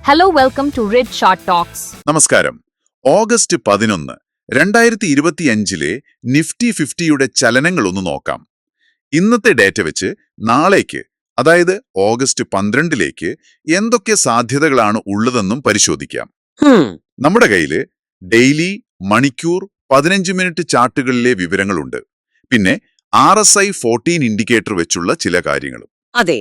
Hello, welcome to Red Short Talks. നമസ്കാരം. August 11 2025 Nifty 50യുടെ ചലനങ്ങളൊന്ന് നോക്കാം. ഇന്നത്തെ ഡേറ്റ വെച്ച് നാളേക്ക്, അതായത് ഓഗസ്റ്റ് 12 എന്തൊക്കെ സാധ്യതകളാണ് ഉള്ളതെന്നും പരിശോധിക്കാം. നമ്മുടെ കയ്യില് ഡെയിലി, മണിക്കൂർ, 15 മിനിറ്റ് ചാർട്ടുകളിലെ വിവരങ്ങളുണ്ട്. പിന്നെ RSI 14 ഇൻഡിക്കേറ്റർ വെച്ചുള്ള ചില കാര്യങ്ങളും. അതെ.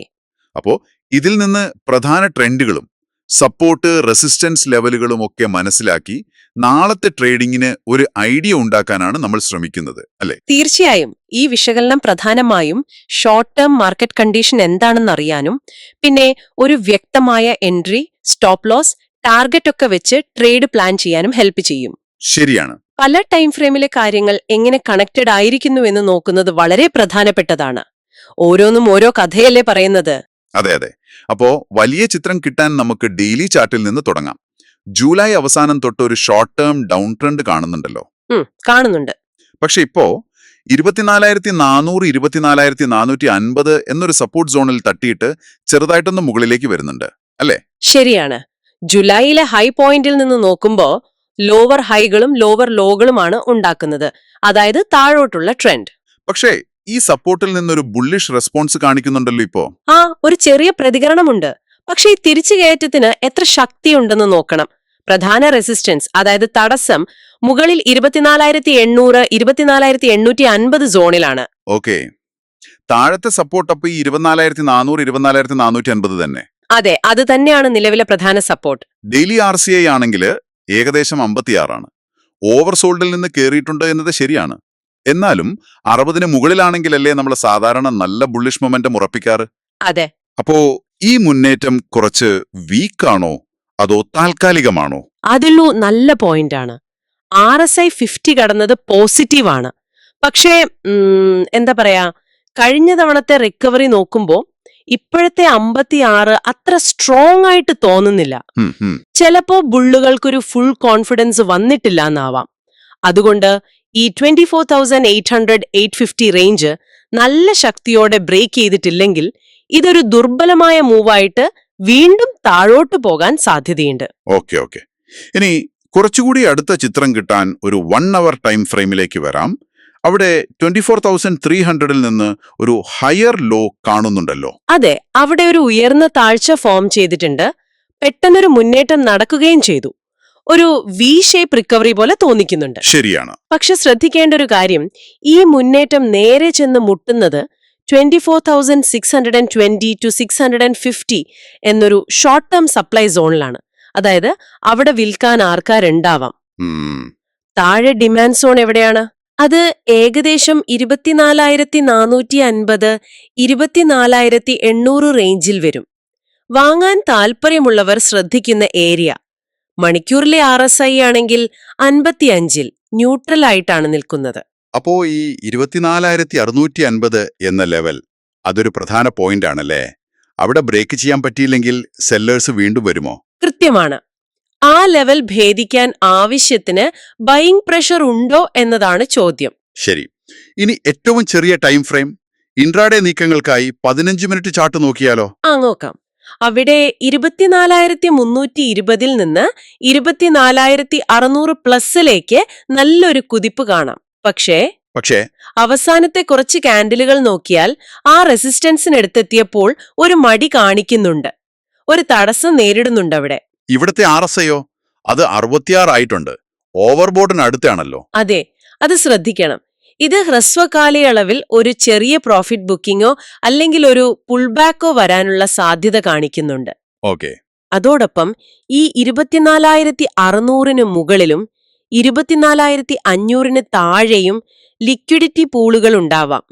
അപ്പോ ഇതിൽ നിന്ന് പ്രധാന ട്രെൻഡുകളും സപ്പോർട്ട്, റെസിസ്റ്റൻസ് ലെവലുകളും ഒക്കെ മനസ്സിലാക്കി നാളത്തെ ട്രേഡിങ്ങിന് ഒരു ഐഡിയ ഉണ്ടാക്കാനാണ് നമ്മൾ ശ്രമിക്കുന്നത്, അല്ലെ? തീർച്ചയായും ഈ വിശകലനം പ്രധാനമായും ഷോർട്ട് ടേം മാർക്കറ്റ് കണ്ടീഷൻ എന്താണെന്ന് അറിയാനും പിന്നെ ഒരു വ്യക്തമായ എൻട്രി, സ്റ്റോപ്പ് ലോസ്, ടാർഗറ്റ് ഒക്കെ വെച്ച് ട്രേഡ് പ്ലാൻ ചെയ്യാനും ഹെൽപ്പ് ചെയ്യും. ശരിയാണ്. പല ടൈം ഫ്രെയിമിലെ കാര്യങ്ങൾ എങ്ങനെ കണക്റ്റഡ് ആയിരിക്കുന്നു എന്ന് നോക്കുന്നത് വളരെ പ്രധാനപ്പെട്ടതാണ്. ഓരോന്നും ഓരോ കഥയല്ലേ പറയുന്നത്. അതെ. അപ്പോ വലിയ ചിത്രം കിട്ടാൻ നമുക്ക് ഡെയിലി ചാർട്ടിൽ നിന്ന് തുടങ്ങാം. ജൂലൈ അവസാനം തൊട്ട് ഒരു ഷോർട്ട് ടേം ഡൗൺ ട്രെൻഡ് കാണുന്നുണ്ടല്ലോ. കാണുന്നുണ്ട്. പക്ഷെ ഇപ്പോ 24,400, 24,450 എന്നൊരു സപ്പോർട്ട് സോണിൽ തട്ടിയിട്ട് ചെറുതായിട്ടൊന്ന് മുകളിലേക്ക് വരുന്നുണ്ട്, അല്ലേ? ശരിയാണ്. ജൂലൈയിലെ ഹൈ പോയിന്റിൽ നിന്ന് നോക്കുമ്പോ ലോവർ ഹൈകളും ലോവർ ലോകളുമാണ് ഉണ്ടാക്കുന്നത്, അതായത് താഴോട്ടുള്ള ട്രെൻഡ്. പക്ഷേ ഈ സപ്പോർട്ടിൽ നിന്നൊരു ബുള്ളിഷ് റെസ്പോൺസ് കാണിക്കുന്നുണ്ടല്ലോ ഇപ്പോ. ഒരു ചെറിയ പ്രതികരണമുണ്ട്. പക്ഷെ ഈ തിരിച്ചുകയറ്റത്തിന് എത്ര ശക്തിയുണ്ടെന്ന് നോക്കണം. പ്രധാന റെസിസ്റ്റൻസ്, അതായത് തടസ്സം, മുകളിൽ 24,800, 24,850 സോണിലാണ്. ഓക്കെ. താഴത്തെ സപ്പോർട്ട് അപ്പൊ ഈ 24,400, 24,450 തന്നെ. അതെ, അത് തന്നെയാണ് നിലവിലെ പ്രധാന സപ്പോർട്ട്. ഡെയിലി RCI ആണെങ്കിൽ ഏകദേശം 56 ആണ്. ഓവർസോൾഡിൽ നിന്ന് കേറിയിട്ടുണ്ട് എന്നത് ശരിയാണ്. എന്നാലും 60-ന് മുകളിലാണെങ്കിലല്ലേ നമ്മൾ സാധാരണ നല്ല ബുള്ളിഷ് മൊമെന്റം ഉറപ്പിക്കാറ്. അതെ. അപ്പോ ഈ മുന്നേറ്റം കുറച്ച് വീക്കാണോ അതോ താൽക്കാലികമാണോ? അതിലു നല്ല പോയിന്റ് ആണ്. RSI 50 കടന്നത് പോസിറ്റീവാണ്. പക്ഷേ എന്താ പറയാ, കഴിഞ്ഞ തവണത്തെ റിക്കവറി നോക്കുമ്പോ ഇപ്പോഴത്തെ 56 അത്ര സ്ട്രോങ് ആയിട്ട് തോന്നുന്നില്ല. ചിലപ്പോ ബുള്ളുകൾക്കൊരു ഫുൾ കോൺഫിഡൻസ് വന്നിട്ടില്ല എന്നാവാം. അതുകൊണ്ട് ഈ 24,800, 850 റേഞ്ച് നല്ല ശക്തിയോടെ ബ്രേക്ക് ചെയ്തിട്ടില്ലെങ്കിൽ ഇതൊരു ദുർബലമായ മൂവായിട്ട് വീണ്ടും താഴോട്ട് പോകാൻ സാധ്യതയുണ്ട്. ഓക്കെ. ഇനി കുറച്ചുകൂടി അടുത്ത ചിത്രം കിട്ടാൻ ഒരു 1 അവർ ടൈം ഫ്രെയിമിലേക്ക് വരാം. അവിടെ 24,300-ൽ നിന്ന് ഒരു ഹയർ ലോ കാണുന്നുണ്ടല്ലോ. അതെ, അവിടെ ഒരു ഉയർന്ന താഴ്ച ഫോം ചെയ്തിട്ടുണ്ട്. പെട്ടെന്നൊരു മുന്നേറ്റം നടക്കുകയും ചെയ്തു. ഒരു വി ഷേപ്പ് റിക്കവറി പോലെ തോന്നിക്കുന്നുണ്ട്. ശരിയാണ്. പക്ഷെ ശ്രദ്ധിക്കേണ്ട ഒരു കാര്യം, ഈ മുന്നേറ്റം നേരെ ചെന്ന് മുട്ടുന്നത് 24,620 to 650 എന്നൊരു ഷോർട്ട് ടേം സപ്ലൈ സോണിലാണ്. അതായത് അവിടെ വിൽക്കാൻ ആൾക്കാരുണ്ടാവാം. താഴെ ഡിമാൻഡ് സോൺ എവിടെയാണ്? അത് ഏകദേശം 24,450, 24,800 റേഞ്ചിൽ വരും. വാങ്ങാൻ താൽപ്പര്യമുള്ളവർ ശ്രദ്ധിക്കുന്ന ഏരിയ. മണിക്കൂറിലെ RSI ആണെങ്കിൽ 55-ൽ ന്യൂട്രൽ ആയിട്ടാണ് നിൽക്കുന്നത്. അപ്പോ ഈ 24,650 എന്ന ലെവൽ അതൊരു പ്രധാന പോയിന്റ് ആണല്ലേ? അവിടെ ബ്രേക്ക് ചെയ്യാൻ പറ്റിയില്ലെങ്കിൽ സെല്ലേഴ്സ് വീണ്ടും വരുമോ? കൃത്യമാണ്. ആ ലെവൽ ഭേദിക്കാൻ ആവശ്യത്തിന് ബയിങ് പ്രഷർ ഉണ്ടോ എന്നതാണ് ചോദ്യം. ശരി. ഇനി ഏറ്റവും ചെറിയ ടൈം ഫ്രെയിം ഇൻട്രാഡേ നീക്കങ്ങൾക്കായി 15 മിനിറ്റ് ചാർട്ട് നോക്കിയാലോ? നോക്കാം. അവിടെ 24,320-ൽ നിന്ന് 24,600 പ്ലസിലേക്ക് നല്ലൊരു കുതിപ്പ് കാണാം. പക്ഷേ അവസാനത്തെ കുറച്ച് കാൻഡിലുകൾ നോക്കിയാൽ ആ റെസിസ്റ്റൻസിനടുത്തെത്തിയപ്പോൾ ഒരു മടി കാണിക്കുന്നുണ്ട്. ഒരു തടസ്സം നേരിടുന്നുണ്ട് അവിടെ. ഇവിടുത്തെ RSIയോ അത് 66 ആയിട്ടുണ്ട്. ഓവർബോർഡിന് അടുത്താണല്ലോ. അതെ, അത് ശ്രദ്ധിക്കണം. ഇത് ഹ്രസ്വകാലയളവിൽ ഒരു ചെറിയ പ്രോഫിറ്റ് ബുക്കിങ്ങോ അല്ലെങ്കിൽ ഒരു പുൾബാക്കോ വരാനുള്ള സാധ്യത കാണിക്കുന്നുണ്ട്. അതോടൊപ്പം ഈ 24,600-ന് മുകളിലും 24,500-ന് താഴെയും ലിക്വിഡിറ്റി പൂളുകൾ ഉണ്ടാവാം.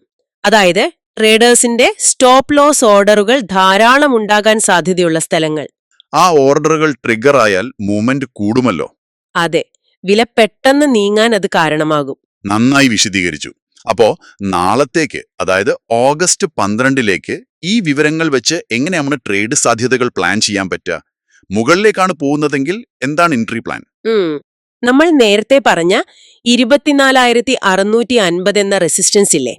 അതായത് ട്രേഡേഴ്സിന്റെ സ്റ്റോപ്പ് ലോസ് ഓർഡറുകൾ ധാരാളം ഉണ്ടാകാൻ സാധ്യതയുള്ള സ്ഥലങ്ങൾ. ആ ഓർഡറുകൾ ട്രിഗർ ആയാൽ മൂവ്മെന്റ് കൂടുമല്ലോ. അതെ, വില പെട്ടെന്ന് നീങ്ങാൻ അത് കാരണമാകും. നന്നായി വിശദീകരിച്ചു. അപ്പോ നാളത്തേക്ക്, അതായത് ഓഗസ്റ്റ് 12 ഈ വിവരങ്ങൾ വെച്ച് എങ്ങനെയാണ് ട്രേഡ് സാധ്യതകൾ പ്ലാൻ ചെയ്യാൻ പറ്റുക? മുകളിലേക്കാണ് പോകുന്നതെങ്കിൽ എന്താണ് എൻട്രി പ്ലാൻ? നമ്മൾ നേരത്തെ പറഞ്ഞ 24,650 എന്ന റെസിസ്റ്റൻസ് ഇല്ലേ,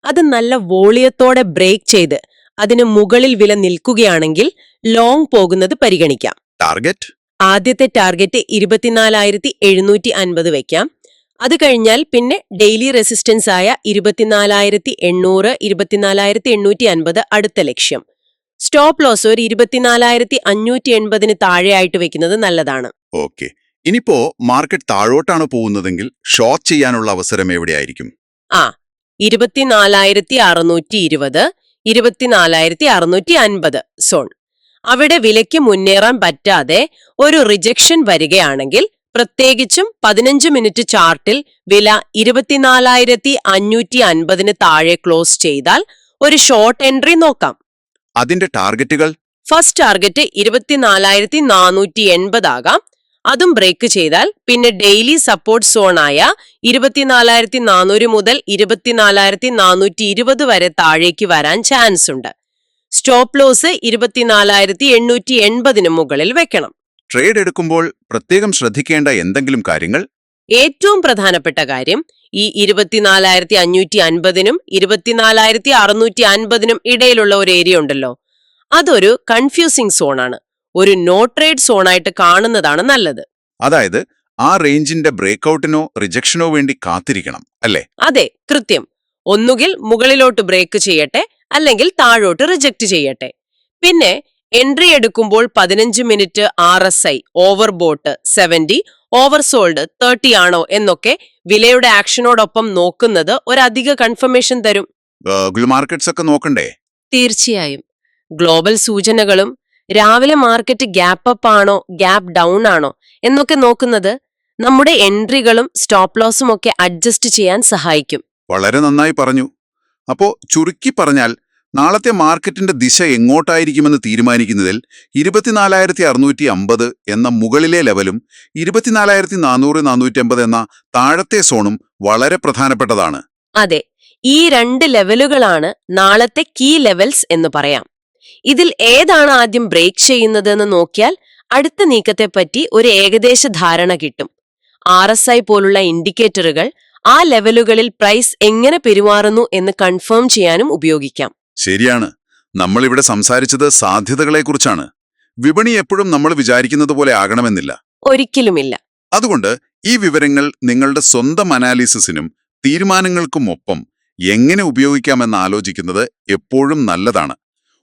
അത് നല്ല വോളിയത്തോടെ ബ്രേക്ക് ചെയ്ത് അതിന് മുകളിൽ വില നിൽക്കുകയാണെങ്കിൽ ലോങ് പോകുന്നത് പരിഗണിക്കാം. ടാർഗറ്റ്? ആദ്യത്തെ ടാർഗറ്റ് 24,750 വെക്കാം. അത് കഴിഞ്ഞാൽ പിന്നെ ഡെയിലി റെസിസ്റ്റൻസ് ആയ 24,800, 24,850 അടുത്ത ലക്ഷ്യം. സ്റ്റോപ്പ് ലോസ് ഒരു 24,580 താഴെയായിട്ട് വെക്കുന്നത് നല്ലതാണ്. ഓക്കെ. ഇനിയിപ്പോ മാർക്കറ്റ് താഴോട്ടാണ് പോകുന്നതെങ്കിൽ ഷോർട്ട് ചെയ്യാനുള്ള അവസരം എവിടെയായിരിക്കും? 24,620, 24,650 സോൺ. അവിടെ വിലയ്ക്ക് മുന്നേറാൻ പറ്റാതെ ഒരു റിജക്ഷൻ വരികയാണെങ്കിൽ, പ്രത്യേകിച്ചും 15 മിനിറ്റ് ചാർട്ടിൽ വില 24,550 താഴെ ക്ലോസ് ചെയ്താൽ ഒരു ഷോർട്ട് എൻട്രി നോക്കാം. അതിന്റെ ടാർഗറ്റുകൾ? ഫസ്റ്റ് ടാർഗറ്റ് 24,480 ആകാം. അതും ബ്രേക്ക് ചെയ്താൽ പിന്നെ ഡെയിലി സപ്പോർട്ട് സോണായ 24,400 മുതൽ 24,420 വരെ താഴേക്ക് വരാൻ ചാൻസ് ഉണ്ട്. സ്റ്റോപ്പ് ലോസ് 24,880 മുകളിൽ വെക്കണം. ട്രേഡ് എടുക്കുമ്പോൾ പ്രത്യേകം ശ്രദ്ധിക്കേണ്ട എന്തെങ്കിലും കാര്യങ്ങൾ? ഏറ്റവും പ്രധാനപ്പെട്ട കാര്യം, ഈ 24,550 24,650 ഇടയിലുള്ള ഒരു ഏരിയ ഉണ്ടല്ലോ, അതൊരു കൺഫ്യൂസിംഗ് സോണാണ്. ഒരു നോ ട്രേഡ് സോണായിട്ട് കാണുന്നതാണ് നല്ലത്. അതായത് ആ റേഞ്ചിന്റെ ബ്രേക്ക്ഔട്ടിനോ റിജക്ഷനോ വേണ്ടി കാത്തിരിക്കണം അല്ലേ? അതെ, കൃത്യം. ഒന്നുകിൽ മുകളിലോട്ട് ബ്രേക്ക് ചെയ്യട്ടെ, അല്ലെങ്കിൽ താഴോട്ട് റിജക്ട് ചെയ്യട്ടെ. പിന്നെ എൻട്രി എടുക്കുമ്പോൾ 15 മിനിറ്റ് RSI ഓവർബോട്ട് 70, ഓവർസോൾഡ് 30 ആണോ എന്നൊക്കെ വിലയുടെ ആക്ഷനോടൊപ്പം നോക്കുന്നത് ഒരധിക കൺഫർമേഷൻ തരും. മാർക്കറ്റ്സ് ഒക്കെ നോക്കണ്ടേ? തീർച്ചയായും. ഗ്ലോബൽ സൂചനകളും രാവിലെ മാർക്കറ്റ് ഗ്യാപ്പ് അപ്പ് ആണോ ഗ്യാപ്പ് ഡൗൺ ആണോ എന്നൊക്കെ നോക്കുന്നത് നമ്മുടെ എൻട്രികളും സ്റ്റോപ്പ് ലോസും ഒക്കെ അഡ്ജസ്റ്റ് ചെയ്യാൻ സഹായിക്കും. വളരെ നന്നായി പറഞ്ഞു. അപ്പോ ചുരുക്കി പറഞ്ഞാൽ നാളത്തെ മാർക്കറ്റിന്റെ ദിശ എങ്ങോട്ടായിരിക്കുമെന്ന് തീരുമാനിക്കുന്നതിൽ 24,650 എന്ന മുകളിലെ ലെവലും 24,400-450 എന്ന താഴത്തെ സോണും വളരെ പ്രധാനപ്പെട്ടതാണ്. അതെ, ഈ രണ്ട് ലെവലുകളാണ് നാളത്തെ കീ ലെവൽസ് എന്ന് പറയാം. ഇതിൽ ഏതാണ് ആദ്യം ബ്രേക്ക് ചെയ്യുന്നതെന്ന് നോക്കിയാൽ അടുത്ത നീക്കത്തെപ്പറ്റി ഒരു ഏകദേശ ധാരണ കിട്ടും. RSI പോലുള്ള ഇൻഡിക്കേറ്ററുകൾ ആ ലെവലുകളിൽ പ്രൈസ് എങ്ങനെ പെരുമാറുന്നു എന്ന് കൺഫേം ചെയ്യാനും ഉപയോഗിക്കാം. ശരിയാണ്. നമ്മളിവിടെ സംസാരിച്ചത് സാധ്യതകളെക്കുറിച്ചാണ്. വിപണി എപ്പോഴും നമ്മൾ വിചാരിക്കുന്നത് പോലെ ആകണമെന്നില്ല. ഒരിക്കലുമില്ല. അതുകൊണ്ട് ഈ വിവരങ്ങൾ നിങ്ങളുടെ സ്വന്തം അനാലിസിസിനും തീരുമാനങ്ങൾക്കുമൊപ്പം എങ്ങനെ ഉപയോഗിക്കാമെന്ന് ആലോചിക്കുന്നത് എപ്പോഴും നല്ലതാണ്.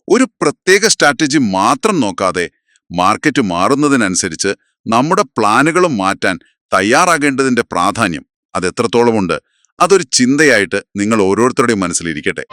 ഒരു പ്രത്യേക സ്ട്രാറ്റജി മാത്രം നോക്കാതെ മാർക്കറ്റ് മാറുന്നതിനനുസരിച്ച് നമ്മുടെ പ്ലാനുകളും മാറ്റാൻ തയ്യാറാകേണ്ടതിന്റെ പ്രാധാന്യം അതെത്രത്തോളമുണ്ട്, അതൊരു ചിന്തയായിട്ട് നിങ്ങൾ ഓരോരുത്തരുടെയും മനസ്സിലിരിക്കട്ടെ.